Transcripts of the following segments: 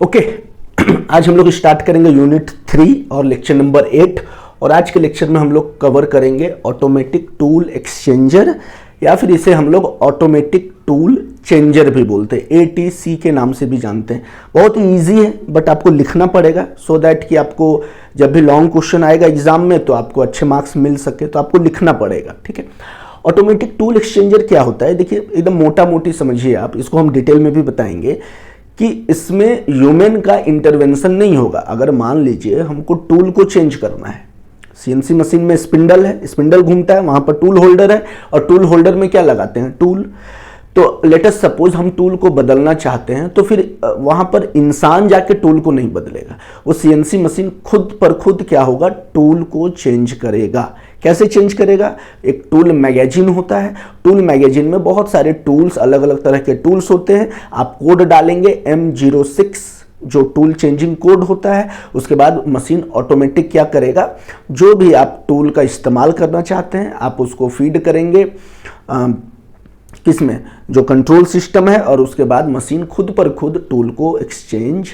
Okay आज हम लोग स्टार्ट करेंगे यूनिट 3 और लेक्चर नंबर 8। और आज के लेक्चर में हम लोग कवर करेंगे ऑटोमेटिक टूल एक्सचेंजर, या फिर इसे हम लोग ऑटोमेटिक टूल चेंजर भी बोलते हैं, ATC के नाम से भी जानते हैं। बहुत ही ईजी है, बट आपको लिखना पड़ेगा सो दैट कि आपको जब भी लॉन्ग क्वेश्चन आएगा एग्जाम में तो आपको अच्छे मार्क्स मिल सके, तो आपको लिखना पड़ेगा। ठीक है, ऑटोमेटिक टूल एक्सचेंजर क्या होता है? देखिए एकदम मोटा मोटी समझिए आप, इसको हम डिटेल में भी बताएंगे कि इसमें ह्यूमन का इंटरवेंशन नहीं होगा। अगर मान लीजिए हमको टूल को चेंज करना है, CNC मशीन में स्पिंडल है, स्पिंडल घूमता है, वहां पर टूल होल्डर है, और टूल होल्डर में क्या लगाते हैं? टूल। तो लेट अस सपोज हम टूल को बदलना चाहते हैं, तो फिर वहां पर इंसान जाके टूल को नहीं बदलेगा, वो CNC मशीन खुद पर खुद क्या होगा? टूल को चेंज करेगा। कैसे चेंज करेगा? एक टूल मैगजीन होता है, टूल मैगजीन में बहुत सारे टूल्स, अलग अलग तरह के टूल्स होते हैं। आप कोड डालेंगे M06 जो टूल चेंजिंग कोड होता है, उसके बाद मशीन ऑटोमेटिक क्या करेगा? जो भी आप टूल का इस्तेमाल करना चाहते हैं आप उसको फीड करेंगे किसमें? जो कंट्रोल सिस्टम है, और उसके बाद मशीन खुद पर खुद टूल को एक्सचेंज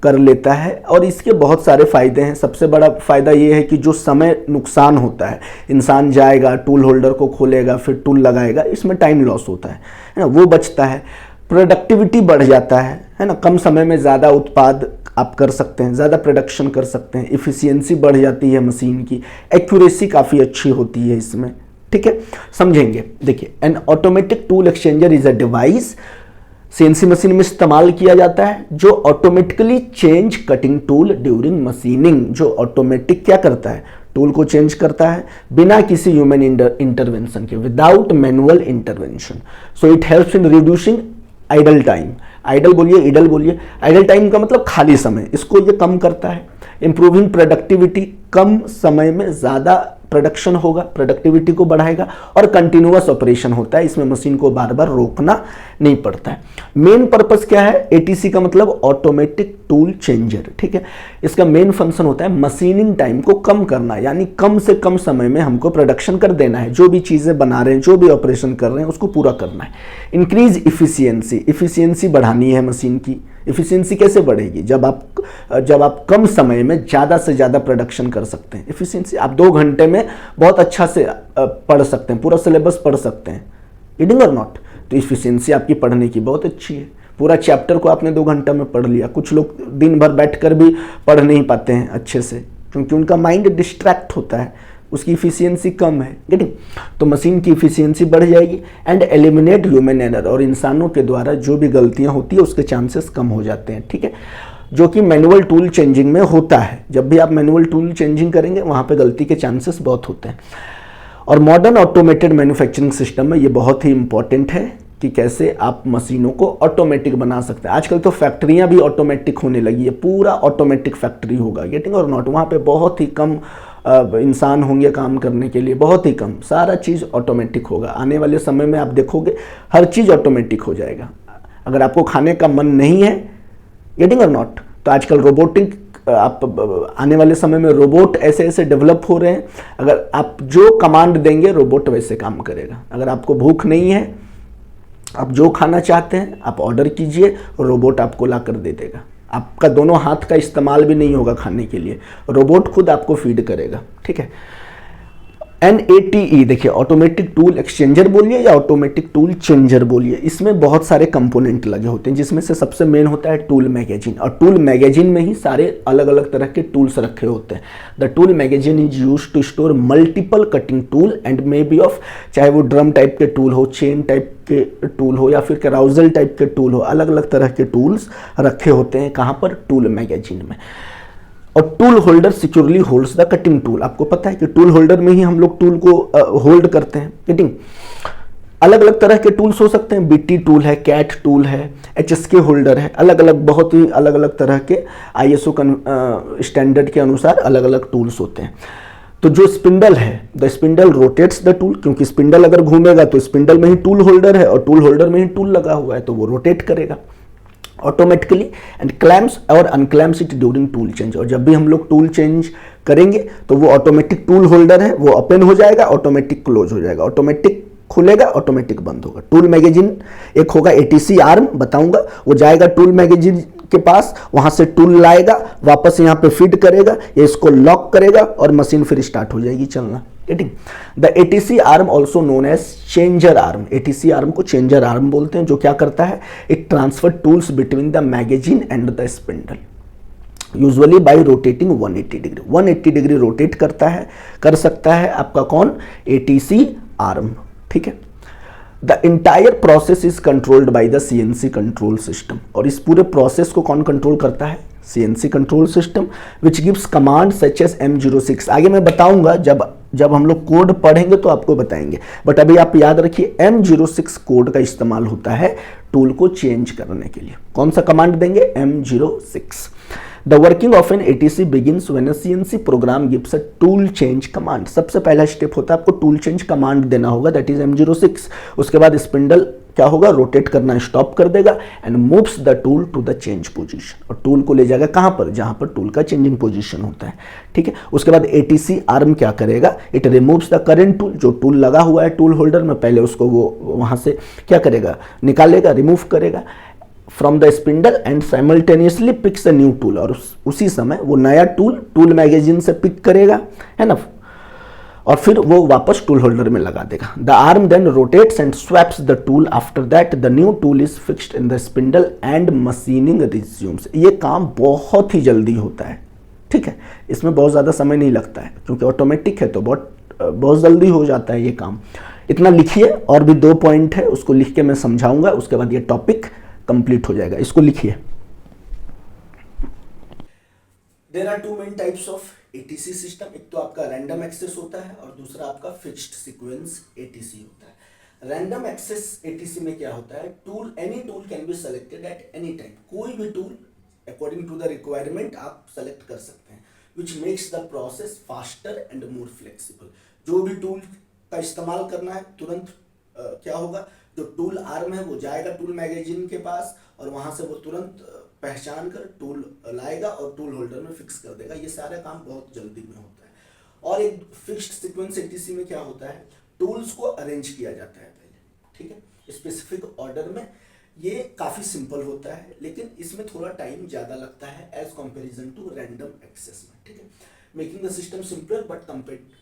कर लेता है। और इसके बहुत सारे फायदे हैं। सबसे बड़ा फायदा ये है कि जो समय नुकसान होता है, इंसान जाएगा टूल होल्डर को खोलेगा फिर टूल लगाएगा, इसमें टाइम लॉस होता है ना, वो बचता है। प्रोडक्टिविटी बढ़ जाता है ना, कम समय में ज़्यादा उत्पाद आप कर सकते हैं, ज़्यादा प्रोडक्शन कर सकते हैं, इफ़िशियंसी बढ़ जाती है मशीन की, एक्यूरेसी काफ़ी अच्छी होती है इसमें। ठीक है, समझेंगे। देखिए, N automatic tool exchanger is a device CNC machine में इस्तेमाल किया जाता है जो automatically change cutting tool during machining. जो ऑटोमेटिक क्या करता है? टूल को चेंज करता है बिना किसी ह्यूमन इंटरवेंशन के, without manual intervention. So it helps in reducing idle time. Idle बोलिए, इडल बोलिए। आइडल टाइम का मतलब खाली समय, इसको ये कम करता है। इंप्रूविंग प्रोडक्टिविटी, कम समय में ज़्यादा प्रोडक्शन होगा, प्रोडक्टिविटी को बढ़ाएगा। और कंटिन्यूअस ऑपरेशन होता है, इसमें मशीन को बार बार रोकना नहीं पड़ता है। मेन पर्पस क्या है? ATC का मतलब ऑटोमेटिक टूल चेंजर। ठीक है, इसका मेन फंक्शन होता है मशीनिंग टाइम को कम करना, यानी कम से कम समय में हमको प्रोडक्शन कर देना है। जो भी चीज़ें बना रहे हैं, जो भी ऑपरेशन कर रहे हैं, उसको पूरा करना है। इंक्रीज इफिशियंसी, इफिशियंसी बढ़ानी है मशीन की। इफिशियंसी कैसे बढ़ेगी? जब आप कम समय में ज़्यादा से ज़्यादा प्रोडक्शन कर सकते हैं। इफिशियंसी, आप 2 घंटे में बहुत अच्छा से पढ़ सकते हैं, पूरा सिलेबस पढ़ सकते हैं, रीडिंग और नॉट। तो इफिशियंसी आपकी पढ़ने की बहुत अच्छी है। पूरा चैप्टर को आपने 2 घंटा में पढ़ लिया। कुछ लोग दिन भर बैठकर भी पढ़ नहीं पाते हैं अच्छे से, क्योंकि उनका माइंड डिस्ट्रैक्ट होता है, उसकी इफिशियंसी कम है। गेटिंग? तो मशीन की इफिशियंसी बढ़ जाएगी। एंड एलिमिनेट ह्यूमन एरर, और इंसानों के द्वारा जो भी गलतियां होती है उसके चांसेस कम हो जाते हैं। ठीक है, जो कि मैनुअल टूल चेंजिंग में होता है। जब भी आप मैनुअल टूल चेंजिंग करेंगे वहां पे गलती के चांसेस बहुत होते हैं। और मॉडर्न ऑटोमेटेड मैन्युफैक्चरिंग सिस्टम में ये बहुत ही इंपॉर्टेंट है कि कैसे आप मशीनों को ऑटोमेटिक बना सकते हैं। आजकल तो फैक्ट्रियां भी ऑटोमेटिक होने लगी है, पूरा ऑटोमेटिक फैक्ट्री होगा। गेटिंग और नॉट? वहाँ पे बहुत ही कम इंसान होंगे काम करने के लिए, बहुत ही कम, सारा चीज़ ऑटोमेटिक होगा। आने वाले समय में आप देखोगे हर चीज़ ऑटोमेटिक हो जाएगा। अगर आपको खाने का मन नहीं है, गेटिंग और नॉट, तो आजकल रोबोटिक, आप आने वाले समय में रोबोट ऐसे ऐसे डेवलप हो रहे हैं, अगर आप जो कमांड देंगे रोबोट वैसे काम करेगा। अगर आपको भूख नहीं है, आप जो खाना चाहते हैं आप ऑर्डर कीजिए, रोबोट आपको ला कर दे देगा। आपका दोनों हाथ का इस्तेमाल भी नहीं होगा खाने के लिए, रोबोट खुद आपको फीड करेगा। ठीक है, NATE, देखिए ऑटोमेटिक टूल एक्सचेंजर बोलिए या ऑटोमेटिक टूल चेंजर बोलिए, इसमें बहुत सारे कंपोनेंट लगे होते हैं, जिसमें से सबसे मेन होता है टूल मैगजीन। और टूल मैगजीन में ही सारे अलग अलग तरह के टूल्स रखे होते हैं। The tool magazine is used to store multiple cutting tool and may be of, चाहे वो ड्रम टाइप के टूल हो, चेन टाइप के टूल हो, या फिर कैराउजल टाइप के टूल हो, अलग अलग तरह के टूल्स रखे होते हैं। कहाँ पर? टूल मैगजीन में। और tool holder securely holds the cutting tool. आपको पता है कि टूल होल्डर में ही हम लोग टूल को होल्ड करते हैं। गेटिंग? अलग अलग तरह के टूल्स हो सकते हैं, BT टूल है, कैट टूल है, HSK होल्डर है, अलग अलग, बहुत ही अलग अलग तरह के ISO स्टैंडर्ड के अनुसार अलग अलग टूल्स होते हैं। तो जो स्पिंडल है, the spindle rotates the tool, क्योंकि स्पिंडल अगर घूमेगा तो स्पिंडल में ही टूल होल्डर है, और टूल होल्डर में ही टूल लगा हुआ है, तो वो रोटेट करेगा ऑटोमेटिकली एंड क्लैम्प्स और अनक्लैम्प्स इट ड्यूरिंग टूल चेंज। और जब भी हम लोग टूल चेंज करेंगे तो वो ऑटोमेटिक टूल होल्डर है, वो ओपन हो जाएगा, ऑटोमेटिक क्लोज हो जाएगा, ऑटोमेटिक खुलेगा, ऑटोमेटिक बंद होगा। टूल मैगजीन एक होगा ATC आर्म, बताऊंगा, वो जाएगा टूल मैगजीन के पास, वहां से टूल लाएगा, वापस यहाँ पे फीड करेगा, ये इसको लॉक करेगा और मशीन फिर स्टार्ट हो जाएगी चलना। Getting? The ATC arm also known as changer arm. ATC arm को चेंजर आर्म बोलते हैं। जो क्या करता है, it transfer tools between the magazine and the spindle, usually by rotating 180 degree. 180 degree rotate करता है, कर सकता है आपका कौन, एटीसी आर्म। ठीक है। The entire process is controlled by the CNC control system. और इस पूरे प्रोसेस को कौन कंट्रोल करता है, CNC control system, which gives command such as M06। आगे मैं बताऊंगा, जब हम लोग कोड पढ़ेंगे तो आपको बताएंगे, बट अभी आप याद रखिए M06 कोड का इस्तेमाल होता है टूल को चेंज करने के लिए। कौन सा कमांड देंगे, M06। The working of an ATC begins when a CNC program gives a tool change command. सबसे पहला स्टेप होता है आपको टूल चेंज कमांड देना होगा, दैट इज M06। उसके बाद स्पिंडल क्या होगा, रोटेट करना स्टॉप कर देगा and moves the tool to the change position, और टूल को ले जाएगा कहां पर, जहां पर टूल का चेंजिंग पोजीशन होता है। ठीक है। उसके बाद एटीसी आर्म क्या करेगा, it removes the current tool. जो टूल लगा हुआ है टूल होल्डर में, पहले उसको वो वहां से क्या करेगा, निकालेगा, रिमूव करेगा from the spindle and simultaneously picks a new tool. और उसी समय वो नया टूल मैगजीन से पिक करेगा, है ना, और फिर वो वापस टूल होल्डर में लगा देगा। The arm then rotates and swaps the tool. After that the new tool is fixed in the spindle and machining resumes. ये काम बहुत ही जल्दी होता है। ठीक है, इसमें बहुत ज़्यादा समय नहीं लगता है, क्योंकि ऑटोमेटिक है तो बहुत जल्दी हो जाता है ये काम। इतना लिखिए, और भी 2 पॉइंट है, उसको लिख के मैं समझाऊंगा, उसके बाद ये टॉपिक कंप्लीट हो जाएगा। इसको लिखिए। There are 2 main types of ATC system. एक तो आपका रैंडम एक्सेस होता है और दूसरा आपका फिक्स्ड सीक्वेंस एटीसी होता है। रैंडम एक्सेस एटीसी में क्या होता है, any tool can be selected at any time. कोई भी tool according to the requirement आप सेलेक्ट कर सकते हैं, which makes the process faster and more flexible. जो भी टूल का इस्तेमाल करना है तुरंत क्या होगा, जो टूल आर्म है वो जाएगा टूल मैगजीन के पास और वहां से वो तुरंत पहचान कर टूल लाएगा और टूल होल्डर में फिक्स कर देगा। ये सारा काम बहुत जल्दी में होता है। और एक फिक्स्ड सीक्वेंस एटीसी में क्या होता है, टूल्स को अरेंज किया जाता है पहले, ठीक है, स्पेसिफिक ऑर्डर में। ये काफी सिंपल होता है, लेकिन इसमें थोड़ा टाइम ज्यादा लगता है as comparison to random access में, ठीक है, making the system simpler but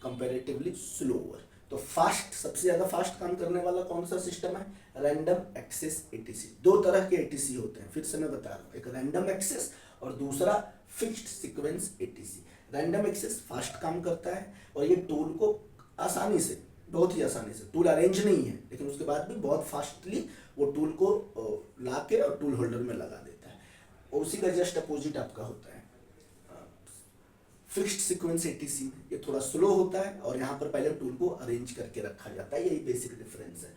comparatively slower. तो फास्ट, सबसे ज्यादा फास्ट काम करने वाला कौन सा सिस्टम है, रैंडम एक्सेस एटीसी। 2 तरह के एटीसी होते हैं, फिर से मैं बता रहा हूँ, एक रैंडम एक्सेस और दूसरा fixed sequence ATC. Random access fast काम करता है और ये टूल को आसानी से, बहुत ही आसानी से, टूल अरेंज नहीं है लेकिन उसके बाद भी बहुत फास्टली वो टूल को ला के और टूल होल्डर में लगा देता है। और उसी का जस्ट अपोजिट आपका होता है फिक्स्ड सीक्वेंस एटीसी में। ये थोड़ा स्लो होता है और यहाँ पर पहले टूल को अरेंज करके रखा जाता है। यही बेसिक डिफरेंस है।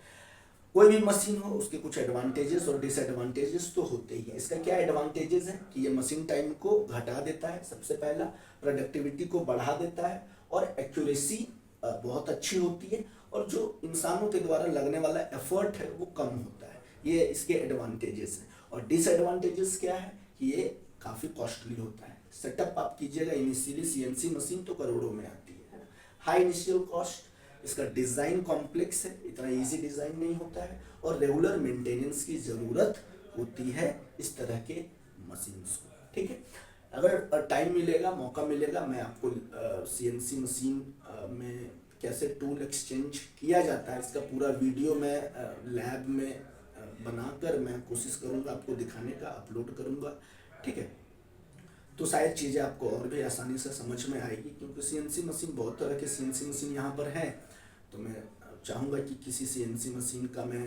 कोई भी मशीन हो उसके कुछ एडवांटेजेस और डिसएडवांटेजेस तो होते ही हैं। इसका क्या एडवांटेजेस है कि ये मशीन टाइम को घटा देता है, सबसे पहला, प्रोडक्टिविटी को बढ़ा देता है और एक्यूरेसी बहुत अच्छी होती है, और जो इंसानों के द्वारा लगने वाला एफर्ट है वो कम होता है। ये इसके एडवांटेजेस हैं। और डिसएडवांटेजेस क्या है कि ये काफ़ी कॉस्टली होता है। सेटअप आप कीजिएगा इनिशियली सीएनसी मशीन तो करोड़ों में आती है, हाई इनिशियल कॉस्ट। इसका डिज़ाइन कॉम्प्लेक्स है, इतना इजी डिज़ाइन नहीं होता है, और रेगुलर मेंटेनेंस की ज़रूरत होती है इस तरह के मशीन्स को, ठीक है। अगर टाइम मिलेगा, मौका मिलेगा, मैं आपको सीएनसी मशीन में कैसे टूल एक्सचेंज किया जाता है इसका पूरा वीडियो मैं लैब में बनाकर मैं कोशिश करूँगा आपको दिखाने का, अपलोड करूँगा, ठीक है। तो शायद चीज़ें आपको और भी आसानी से समझ में आएगी, क्योंकि सीएनसी मशीन, बहुत तरह के सीएनसी मशीन यहाँ पर हैं। तो मैं चाहूँगा कि किसी सीएनसी मशीन का मैं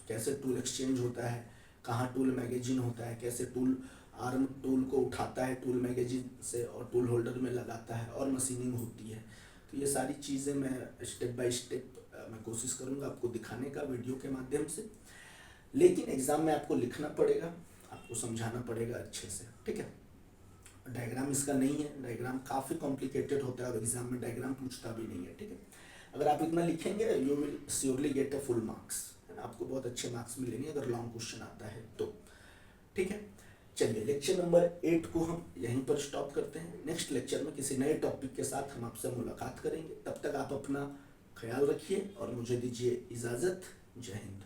कैसे टूल एक्सचेंज होता है, कहाँ टूल मैगजीन होता है, कैसे टूल आर्म टूल को उठाता है टूल मैगजीन से और टूल होल्डर में लगाता है और मशीनिंग होती है। तो ये सारी चीज़ें मैं स्टेप बाय स्टेप मैं कोशिश करूँगा आपको दिखाने का वीडियो के माध्यम से। लेकिन एग्ज़ाम में आपको लिखना पड़ेगा, आपको समझाना पड़ेगा अच्छे से, ठीक है। डायग्राम इसका नहीं है, डायग्राम काफ़ी कॉम्प्लिकेटेड होता है और एग्जाम में डायग्राम पूछता भी नहीं है, ठीक है। अगर आप इतना लिखेंगे you will surely get a full marks, आपको बहुत अच्छे मार्क्स मिलेंगे अगर लॉन्ग क्वेश्चन आता है तो, ठीक है। चलिए लेक्चर नंबर 8 को हम यहीं पर स्टॉप करते हैं। नेक्स्ट लेक्चर में किसी नए टॉपिक के साथ हम आपसे मुलाकात करेंगे। तब तक आप अपना ख्याल रखिए और मुझे दीजिए इजाज़त। जय हिंद।